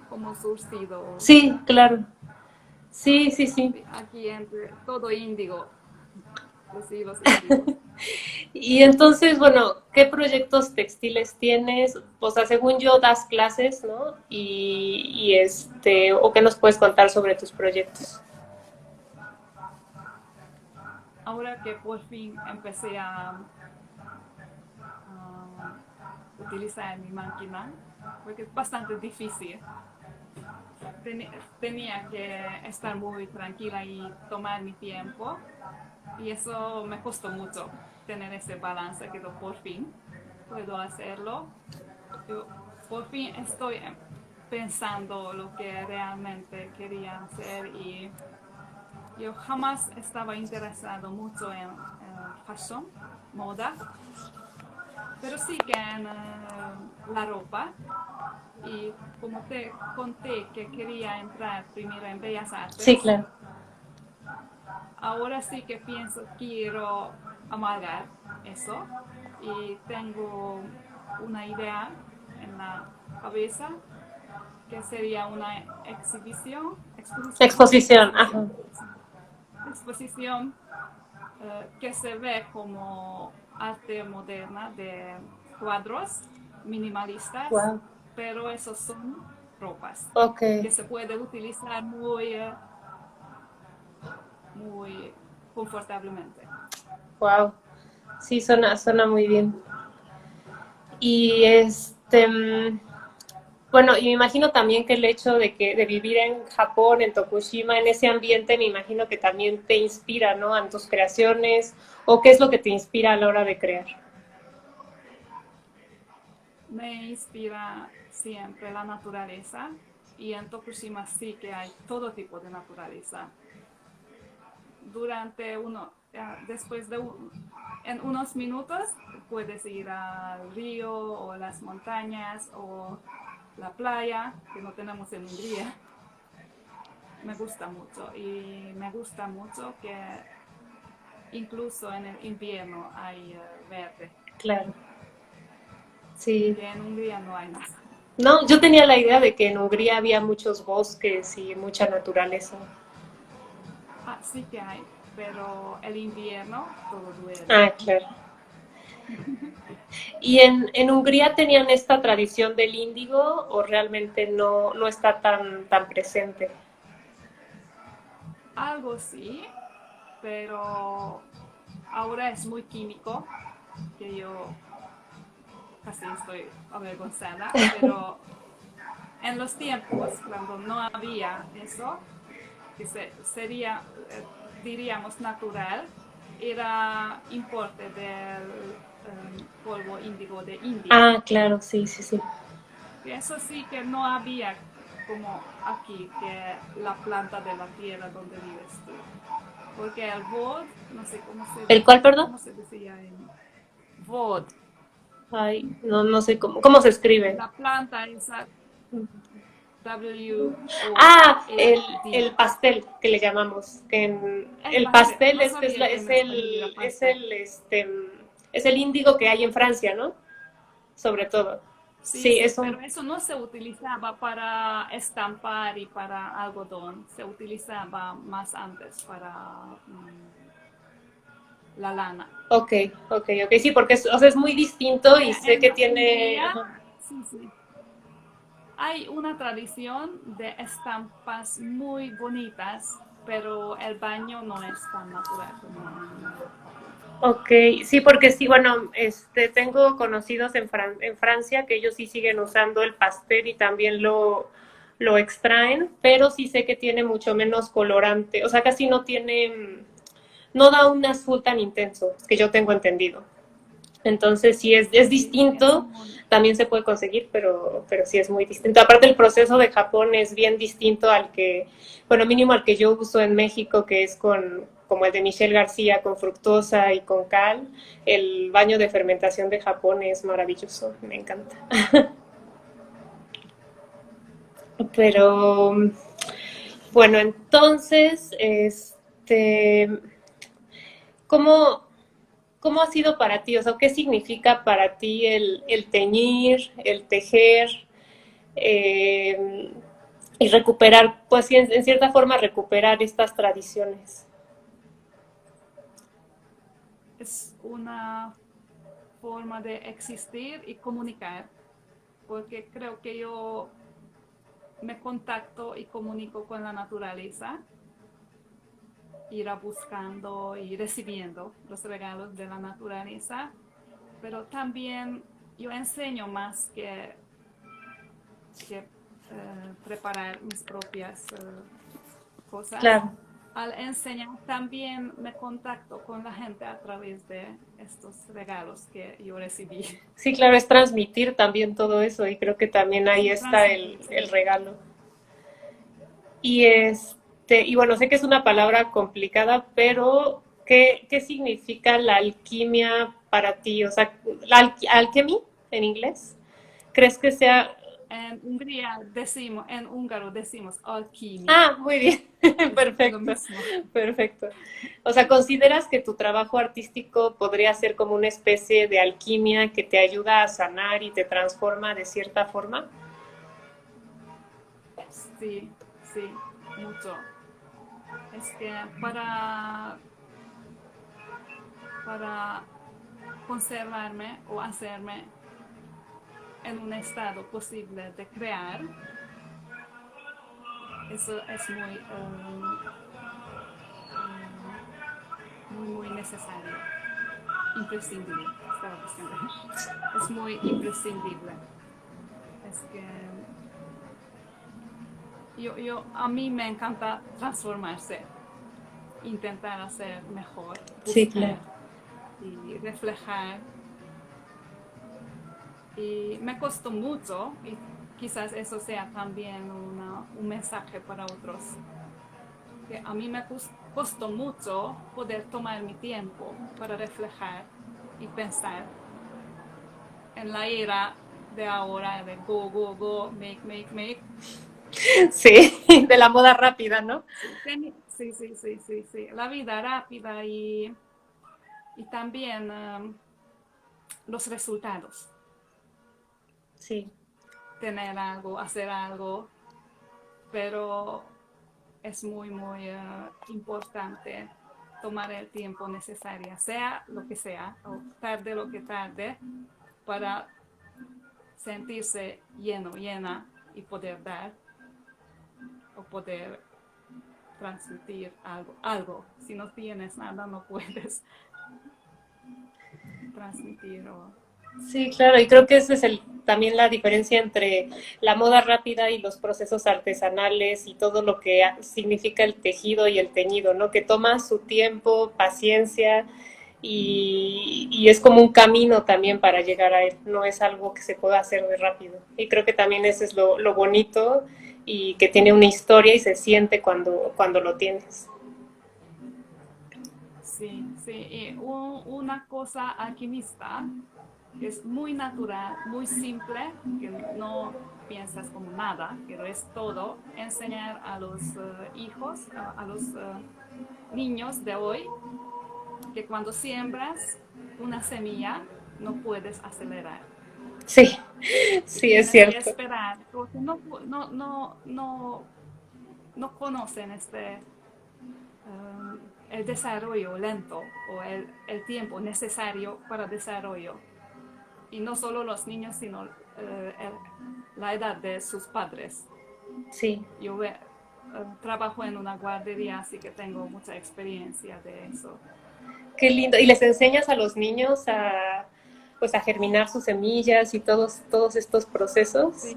[SPEAKER 2] como surcidos.
[SPEAKER 1] Sí, claro. Sí, sí, sí.
[SPEAKER 2] Sí, aquí entre todo índigo, los hilos índigos.
[SPEAKER 1] Y entonces, bueno, ¿qué proyectos textiles tienes? O sea, según yo das clases, ¿no? ¿O qué nos puedes contar sobre tus proyectos?
[SPEAKER 2] Ahora que por fin empecé a utilizar mi máquina, porque es bastante difícil. Tenía que estar muy tranquila y tomar mi tiempo, y eso me costó mucho tener ese balance, que por fin puedo hacerlo. Yo por fin estoy pensando lo que realmente quería hacer, y yo jamás estaba interesado mucho en fashion, moda, pero sí que en la ropa. Y como te conté que quería entrar primero en Bellas
[SPEAKER 1] Sí,
[SPEAKER 2] Artes,
[SPEAKER 1] claro.
[SPEAKER 2] ahora sí que pienso, quiero amalgar eso, y tengo una idea en la cabeza que sería una
[SPEAKER 1] Exposición, ajá.
[SPEAKER 2] exposición que se ve como arte moderna de cuadros minimalistas,
[SPEAKER 1] Wow.
[SPEAKER 2] pero esos son ropas
[SPEAKER 1] Ok.
[SPEAKER 2] que se puede utilizar muy confortablemente.
[SPEAKER 1] Wow. Sí, suena muy bien. Y bueno, y me imagino también que el hecho de vivir en Japón, en Tokushima, en ese ambiente, me imagino que también te inspira, ¿no? En tus creaciones, o qué es lo que te inspira a la hora de crear.
[SPEAKER 2] Me inspira siempre la naturaleza, y en Tokushima sí que hay todo tipo de naturaleza. Después en unos minutos puedes ir al río o las montañas o la playa, que no tenemos en Hungría. Me gusta mucho, y me gusta mucho que incluso en el invierno hay verde,
[SPEAKER 1] Claro. Sí.
[SPEAKER 2] que en Hungría no hay nada.
[SPEAKER 1] No, yo tenía la idea de que en Hungría había muchos bosques y mucha naturaleza.
[SPEAKER 2] Ah, sí que hay, pero el invierno todo duele.
[SPEAKER 1] Ah, claro. ¿Y en Hungría tenían esta tradición del índigo o realmente no está tan presente?
[SPEAKER 2] Algo sí, pero ahora es muy químico, que yo casi estoy avergonzada, pero en los tiempos cuando no había eso, que sería, diríamos, natural, era importe del polvo índigo de India.
[SPEAKER 1] Ah, claro, sí, sí, sí.
[SPEAKER 2] Y eso sí que no había como aquí, que la planta de la tierra donde vives tú. Porque el vod, no sé
[SPEAKER 1] ¿El cuál, perdón?
[SPEAKER 2] cómo se decía en vod,
[SPEAKER 1] Ay, no sé cómo se escribe.
[SPEAKER 2] la planta esa
[SPEAKER 1] Ah,
[SPEAKER 2] WOAD.
[SPEAKER 1] el pastel que le llamamos.
[SPEAKER 2] El
[SPEAKER 1] El
[SPEAKER 2] pastel,
[SPEAKER 1] pastel
[SPEAKER 2] no sabía que en español era pastel.
[SPEAKER 1] es el índigo que hay en Francia, ¿no? Sobre todo.
[SPEAKER 2] Sí,
[SPEAKER 1] Sí,
[SPEAKER 2] sí,
[SPEAKER 1] eso.
[SPEAKER 2] pero eso no se utilizaba para estampar y para algodón, se utilizaba más antes para la lana.
[SPEAKER 1] Ok, ok. Sí, porque o sea, es muy distinto
[SPEAKER 2] Porque
[SPEAKER 1] y sé que
[SPEAKER 2] en
[SPEAKER 1] tiene...
[SPEAKER 2] Hungría,
[SPEAKER 1] Ajá.
[SPEAKER 2] sí, sí, hay una tradición de estampas muy bonitas, pero el baño no es tan natural como en Japón.
[SPEAKER 1] Ok, sí, porque sí, bueno, tengo conocidos en Francia que ellos sí siguen usando el pastel y también lo extraen, pero sí sé que tiene mucho menos colorante, o sea, casi no da un azul tan intenso, es que yo tengo entendido. Entonces sí es distinto, también se puede conseguir, pero sí es muy distinto. Aparte el proceso de Japón es bien distinto al que, bueno, mínimo al que yo uso en México, que es con, como el de Michelle García, con fructosa y con cal. El baño de fermentación de Japón es maravilloso, me encanta. Pero bueno, entonces, ¿cómo, ¿cómo ha sido para ti? O sea, ¿qué significa para ti el teñir, el tejer eh, y recuperar, pues sí, en cierta forma recuperar estas tradiciones?
[SPEAKER 2] Es una forma de existir y comunicar, porque creo que yo me contacto y comunico con la naturaleza, ir buscando y recibiendo los regalos de la naturaleza, pero también yo enseño más que preparar mis propias cosas.
[SPEAKER 1] Claro.
[SPEAKER 2] Al enseñar también me contacto con la gente a través de estos regalos que yo recibí.
[SPEAKER 1] Sí, claro, es transmitir también todo eso y creo que también ahí
[SPEAKER 2] Sí,
[SPEAKER 1] está
[SPEAKER 2] transmitir,
[SPEAKER 1] el
[SPEAKER 2] sí.
[SPEAKER 1] regalo. Y y bueno, sé que es una palabra complicada, pero ¿qué significa la alquimia para ti? O sea, alchemy en inglés. ¿Crees que sea?
[SPEAKER 2] En Hungría decimos, en húngaro decimos alquimia.
[SPEAKER 1] Ah, muy bien,
[SPEAKER 2] Es lo
[SPEAKER 1] perfecto,
[SPEAKER 2] mismo.
[SPEAKER 1] perfecto. O sea, ¿consideras que tu trabajo artístico podría ser como una especie de alquimia que te ayuda a sanar y te transforma de cierta forma?
[SPEAKER 2] Sí, sí, mucho. Es que para conservarme o hacerme en un estado posible de crear, eso es muy necesario, imprescindible, estaba buscando. Es muy imprescindible. Es que a mí me encanta transformarse, intentar hacer mejor,
[SPEAKER 1] Sí, claro.
[SPEAKER 2] buscar y reflejar. Y me costó mucho, y quizás eso sea también un mensaje para otros, que a mí me costó mucho poder tomar mi tiempo para reflejar y pensar en la era de ahora, de go, go, go, make, make, make.
[SPEAKER 1] Sí, de la moda rápida, ¿no?
[SPEAKER 2] Sí, sí, sí, sí, sí, sí. La vida rápida y también los resultados.
[SPEAKER 1] Sí,
[SPEAKER 2] Tener algo, hacer algo, pero es muy importante tomar el tiempo necesario, sea lo que sea, o tarde lo que tarde, para sentirse lleno, llena y poder dar o poder transmitir algo, algo. Si no tienes nada, no puedes transmitir o...
[SPEAKER 1] sí, claro, y creo que esa es también la diferencia entre la moda rápida y los procesos artesanales y todo lo que significa el tejido y el teñido, ¿no? Que toma su tiempo, paciencia y es como un camino también para llegar a él, no es algo que se pueda hacer de rápido. Y creo que también eso es lo bonito y que tiene una historia y se siente cuando lo tienes.
[SPEAKER 2] Sí, sí, y una cosa alquimista que es muy natural, muy simple, que no piensas como nada, pero es todo, enseñar a los hijos, a los niños de hoy, que cuando siembras una semilla no puedes acelerar,
[SPEAKER 1] Sí,
[SPEAKER 2] que
[SPEAKER 1] sí, es
[SPEAKER 2] tienes que
[SPEAKER 1] cierto.
[SPEAKER 2] esperar, porque no conocen el desarrollo lento o el tiempo necesario para desarrollo. Y no solo los niños, sino la edad de sus padres.
[SPEAKER 1] Sí.
[SPEAKER 2] Yo trabajo en una guardería, así que tengo mucha experiencia de eso.
[SPEAKER 1] Qué lindo. ¿Y les enseñas a los niños pues a germinar sus semillas y todos estos procesos?
[SPEAKER 2] Sí,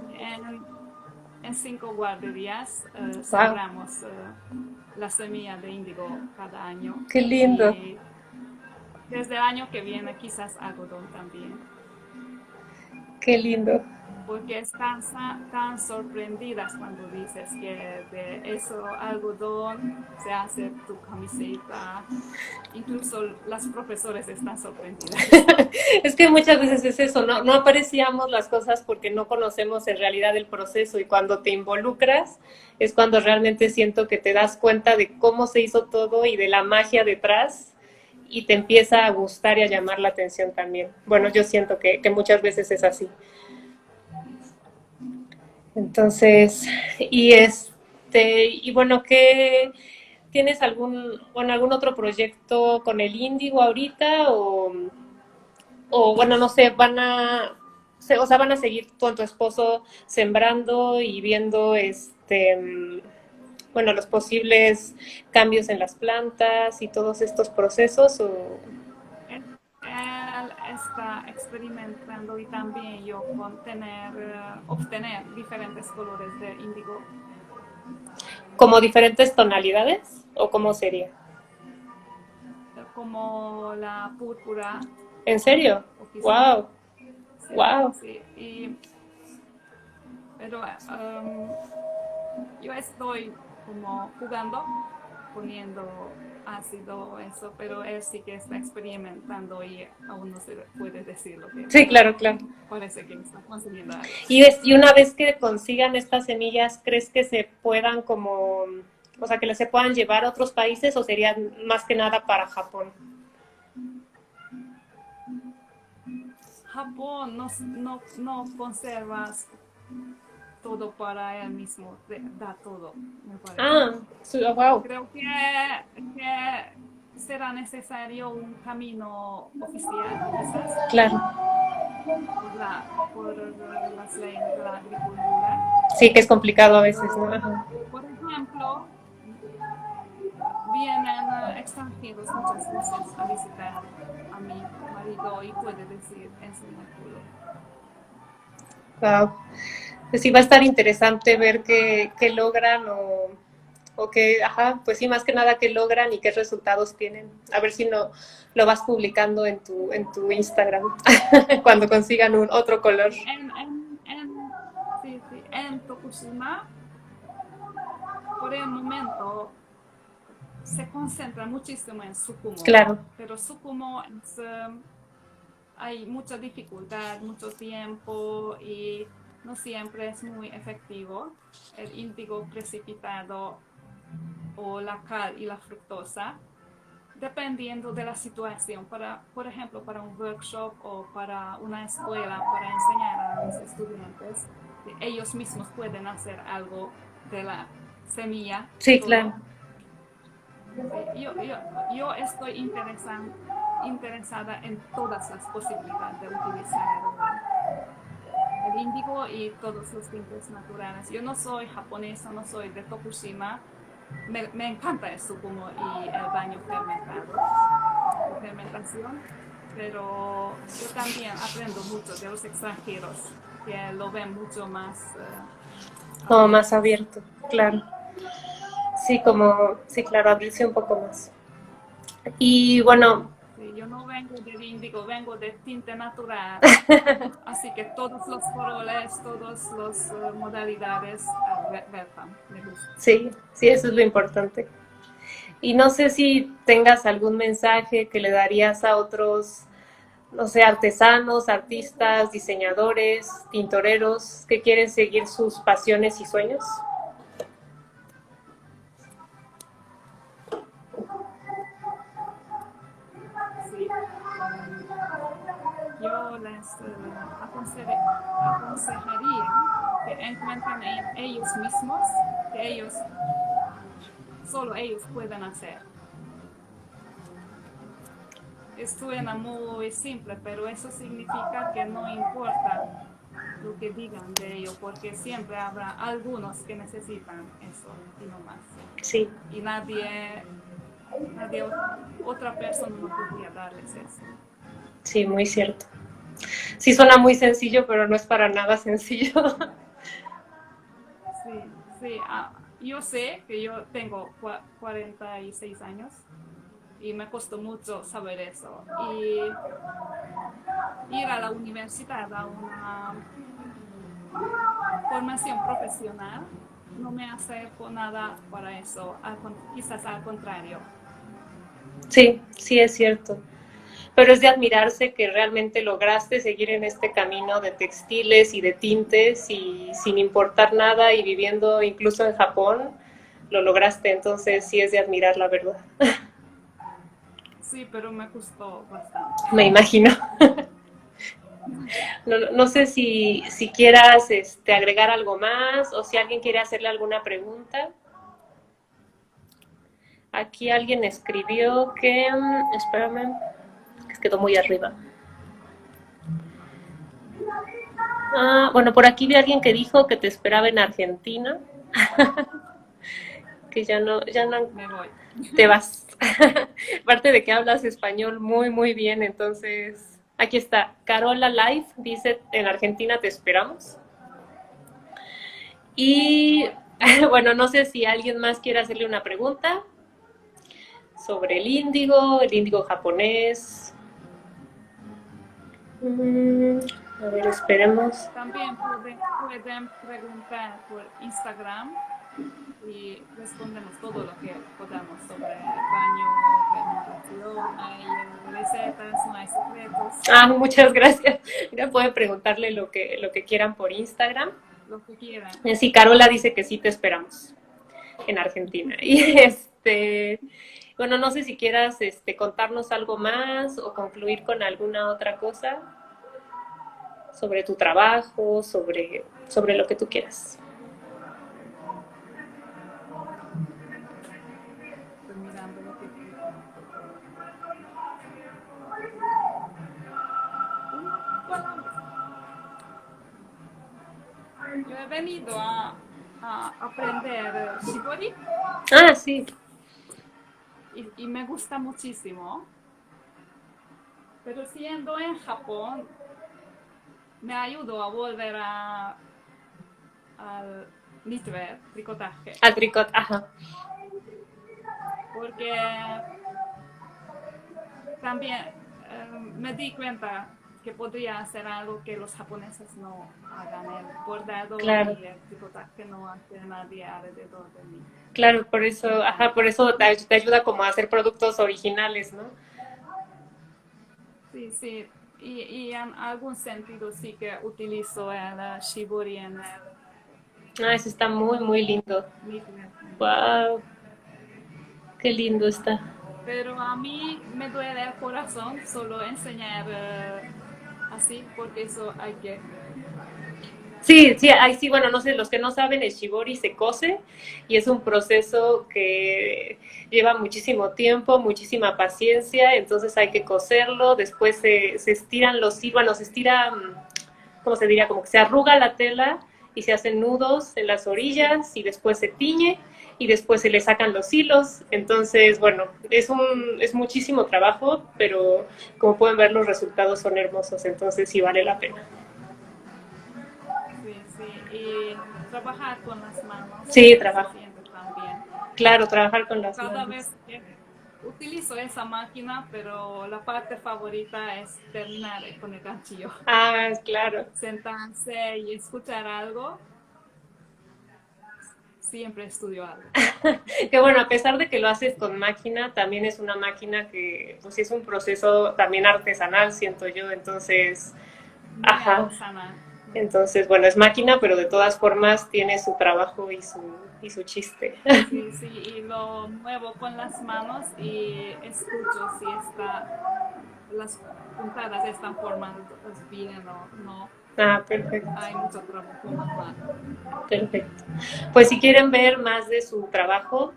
[SPEAKER 2] en 5 guarderías
[SPEAKER 1] Wow,
[SPEAKER 2] sembramos la semilla de índigo cada año.
[SPEAKER 1] qué lindo,
[SPEAKER 2] Y desde el año que viene quizás algodón también.
[SPEAKER 1] qué lindo.
[SPEAKER 2] Porque están tan sorprendidas cuando dices que de eso algodón se hace tu camiseta. Incluso las profesores están sorprendidas.
[SPEAKER 1] Es que muchas veces es eso, ¿no? No apreciamos las cosas porque no conocemos en realidad el proceso y cuando te involucras es cuando realmente siento que te das cuenta de cómo se hizo todo y de la magia detrás y te empieza a gustar y a llamar la atención también. Bueno, yo siento que muchas veces es así. Entonces, y bueno, ¿qué tienes algún otro proyecto con el Índigo ahorita o bueno, no sé, o sea, van a seguir con tu esposo sembrando y viendo bueno, los posibles cambios en las plantas y todos estos procesos o
[SPEAKER 2] Él está experimentando y también yo con obtener diferentes colores de índigo,
[SPEAKER 1] como diferentes tonalidades o cómo sería.
[SPEAKER 2] como la púrpura
[SPEAKER 1] ¿En serio?
[SPEAKER 2] o quizás,
[SPEAKER 1] Wow,
[SPEAKER 2] sí,
[SPEAKER 1] wow.
[SPEAKER 2] sí. Pero yo estoy como jugando, poniendo ácido, eso, pero él sí que está experimentando y aún no se puede decirlo bien,
[SPEAKER 1] Sí,
[SPEAKER 2] pero
[SPEAKER 1] claro, claro.
[SPEAKER 2] parece que está consiguiendo algo.
[SPEAKER 1] Y una vez que consigan estas semillas, ¿crees que se puedan como, o sea, que se puedan llevar a otros países o sería más que nada para Japón?
[SPEAKER 2] Japón no conserva todo para él mismo, da todo, me parece.
[SPEAKER 1] Ah, wow,
[SPEAKER 2] Creo que será necesario un camino oficial, quizás,
[SPEAKER 1] claro.
[SPEAKER 2] por las leyes de la agricultura.
[SPEAKER 1] Sí, que es complicado a veces, ¿no?
[SPEAKER 2] Pero,
[SPEAKER 1] Ajá.
[SPEAKER 2] por ejemplo, vienen extranjeros muchas veces a visitar a mi marido y puede decir, enseñar todo.
[SPEAKER 1] Wow. Pues sí, va a estar interesante ver qué logran o qué, ajá, pues sí, más que nada qué logran y qué resultados tienen. A ver si no lo vas publicando en tu Instagram cuando consigan otro color.
[SPEAKER 2] Sí, sí, en Tokushima, por el momento, se concentra muchísimo en Sukumo,
[SPEAKER 1] Claro,
[SPEAKER 2] pero Sukumo hay mucha dificultad, mucho tiempo y no siempre es muy efectivo. El índigo precipitado o la cal y la fructosa, dependiendo de la situación. Por ejemplo, para un workshop o para una escuela, para enseñar a los estudiantes, ellos mismos pueden hacer algo de la semilla,
[SPEAKER 1] sí, claro.
[SPEAKER 2] todo. Yo estoy interesada en todas las posibilidades de utilizar el índigo y todos los tintes naturales. Yo no soy japonesa, no soy de Tokushima. Me encanta el sukumo y el baño fermentación, pero yo también aprendo mucho de los extranjeros que lo ven mucho más
[SPEAKER 1] Como más
[SPEAKER 2] abiertos.
[SPEAKER 1] abierto, claro. Sí, claro, abrirse un poco más. Y bueno,
[SPEAKER 2] Sí, yo no vengo del índigo, vengo de tinte natural. Así que todos los colores, todas las modalidades, welcome, me gusta.
[SPEAKER 1] sí, sí, eso es lo importante. Y no sé si tengas algún mensaje que le darías a otros, no sé, artesanos, artistas, diseñadores, tintoreros que quieren seguir sus pasiones y sueños.
[SPEAKER 2] Sí. Yo les aconsejaría que encuentren en ellos mismos, que solo ellos pueden hacer. Suena muy simple, pero eso significa que no importa lo que digan de ello, porque siempre habrá algunos que necesitan eso y no más.
[SPEAKER 1] Sí,
[SPEAKER 2] Y nadie otra persona no podría darles eso.
[SPEAKER 1] sí, muy cierto. Sí, suena muy sencillo, pero no es para nada sencillo.
[SPEAKER 2] Sí, yo sé que yo tengo 46 años y me costó mucho saber eso. Y ir a la universidad a una formación profesional no me acerco nada para eso, quizás al contrario.
[SPEAKER 1] Sí, sí es cierto. Pero es de admirarse que realmente lograste seguir en este camino de textiles y de tintes y sin importar nada y viviendo incluso en Japón, lo lograste. Entonces sí es de admirar, la verdad.
[SPEAKER 2] Sí, pero me costó bastante.
[SPEAKER 1] Me imagino. No sé si quieras agregar algo más o si alguien quiere hacerle alguna pregunta. Aquí alguien escribió que, espérame, que quedó muy arriba. Bueno, por aquí vi a alguien que dijo que te esperaba en Argentina, que ya no
[SPEAKER 2] Me voy.
[SPEAKER 1] te vas. Aparte de que hablas español muy, muy bien, entonces aquí está. Carola Live dice, en Argentina te esperamos. Y bueno, no sé si alguien más quiere hacerle una pregunta sobre el índigo japonés. Mm, a ver, esperemos.
[SPEAKER 2] También pueden preguntar por Instagram y respondemos todo lo que podamos sobre baño, fermentación, hay recetas, no hay secretos,
[SPEAKER 1] Muchas gracias. Mira, pueden preguntarle lo que quieran por Instagram.
[SPEAKER 2] lo que quieran.
[SPEAKER 1] Sí, Carola dice que sí te esperamos en Argentina. Y bueno, no sé si quieras contarnos algo más o concluir con alguna otra cosa sobre tu trabajo, sobre lo que tú quieras.
[SPEAKER 2] Estoy mirando lo que escribí. Bueno, yo he venido a aprender shibori
[SPEAKER 1] Sí,
[SPEAKER 2] y me gusta muchísimo, pero siendo en Japón me ayudó a volver al knitwear, tricotaje,
[SPEAKER 1] al tricot, ajá.
[SPEAKER 2] porque también me di cuenta que podría hacer algo que los japoneses no hagan, el bordado
[SPEAKER 1] Claro,
[SPEAKER 2] y el tricotaje no hace nadie alrededor de mí.
[SPEAKER 1] claro, por eso te ayuda como a hacer productos originales, ¿no?
[SPEAKER 2] Sí, sí, y en algún sentido sí que utilizo el shibori en el
[SPEAKER 1] Eso está muy, muy lindo.
[SPEAKER 2] knitwear.
[SPEAKER 1] Wow, qué lindo está.
[SPEAKER 2] Pero a mí me duele el corazón solo enseñar así, porque eso hay que...
[SPEAKER 1] Sí, sí, ahí sí, bueno, no sé, los que no saben, el shibori se cose y es un proceso que lleva muchísimo tiempo, muchísima paciencia, entonces hay que coserlo, después se estiran los hilos, bueno, se estira, ¿cómo se diría? Como que se arruga la tela y se hacen nudos en las
[SPEAKER 2] Sí,
[SPEAKER 1] orillas y después se tiñe y después se le sacan los hilos, entonces, bueno, es muchísimo trabajo, pero como pueden ver los resultados son hermosos, entonces sí vale la pena.
[SPEAKER 2] sí, sí. Y trabajar con las manos
[SPEAKER 1] Sí,
[SPEAKER 2] se
[SPEAKER 1] trabajo.
[SPEAKER 2] siente también.
[SPEAKER 1] Claro, trabajar con las
[SPEAKER 2] Cada
[SPEAKER 1] manos.
[SPEAKER 2] vez que utilizo esa máquina, pero la parte favorita es terminar con el ganchillo.
[SPEAKER 1] Claro.
[SPEAKER 2] Sentarse y escuchar algo, siempre estudio algo.
[SPEAKER 1] Que bueno, a pesar de que lo haces con máquina, también es una máquina que, pues es un proceso también artesanal, siento yo. Entonces,
[SPEAKER 2] Muy
[SPEAKER 1] ajá.
[SPEAKER 2] artesanal.
[SPEAKER 1] Entonces, bueno, es máquina, pero de todas formas tiene su trabajo y su chiste.
[SPEAKER 2] Sí, sí, y lo muevo con las manos y escucho si las puntadas están formadas bien o no.
[SPEAKER 1] Perfecto.
[SPEAKER 2] Hay mucho trabajo manual.
[SPEAKER 1] Perfecto. Pues si quieren ver más de su trabajo,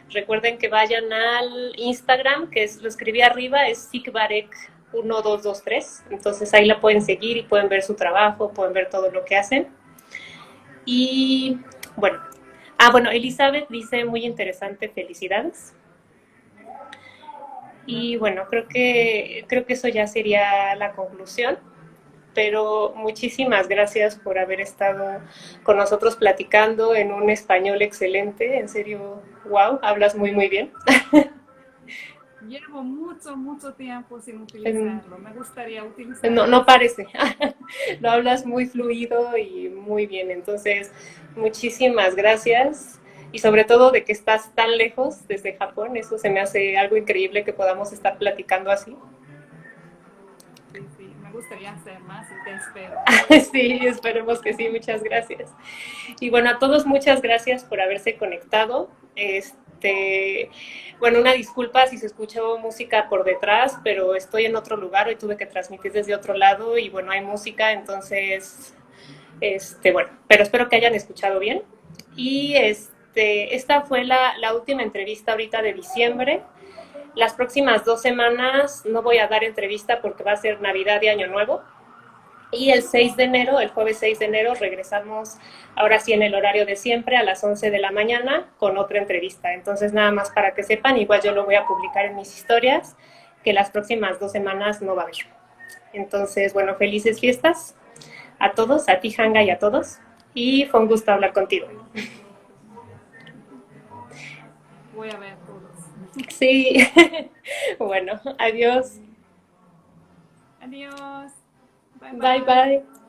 [SPEAKER 1] recuerden que vayan al Instagram, que lo escribí arriba, es Sikbarek1223. Entonces ahí la pueden seguir y pueden ver su trabajo, pueden ver todo lo que hacen. Y bueno, bueno, Elizabeth dice muy interesante, felicidades. Y
[SPEAKER 2] Gracias.
[SPEAKER 1] bueno, creo que eso ya sería la conclusión. pero muchísimas gracias por haber estado con nosotros platicando en un español excelente. En serio, wow, hablas muy, muy bien.
[SPEAKER 2] Llevo mucho, mucho tiempo sin utilizarlo. Me gustaría
[SPEAKER 1] No,
[SPEAKER 2] utilizarlo
[SPEAKER 1] no
[SPEAKER 2] más.
[SPEAKER 1] parece, lo hablas muy fluido y muy bien. Entonces, muchísimas gracias. Y sobre todo de que estás tan lejos desde Japón, eso se me hace algo increíble que podamos estar platicando así.
[SPEAKER 2] Sí, sí, me gustaría hacer más y te espero.
[SPEAKER 1] Sí, esperemos que sí, muchas gracias. Y bueno, a todos muchas gracias por haberse conectado. Bueno, una disculpa si se escuchó música por detrás, pero estoy en otro lugar, hoy tuve que transmitir desde otro lado y bueno, hay música, entonces, bueno, pero espero que hayan escuchado bien. Y esta fue la última entrevista ahorita de diciembre. Las próximas 2 semanas no voy a dar entrevista porque va a ser Navidad y Año Nuevo. Y el 6 de enero, el jueves 6 de enero, regresamos ahora sí en el horario de siempre a las 11 de la mañana con otra entrevista. Entonces, nada más para que sepan, igual yo lo voy a publicar en mis historias, que las próximas 2 semanas no va a haber. Entonces, bueno, felices fiestas a todos, a ti, Hanga, y a todos. Y fue un gusto hablar contigo.
[SPEAKER 2] Voy a ver todos.
[SPEAKER 1] Sí, bueno, adiós.
[SPEAKER 2] Adiós. Bye
[SPEAKER 1] Bye,
[SPEAKER 2] bye.
[SPEAKER 1] bye.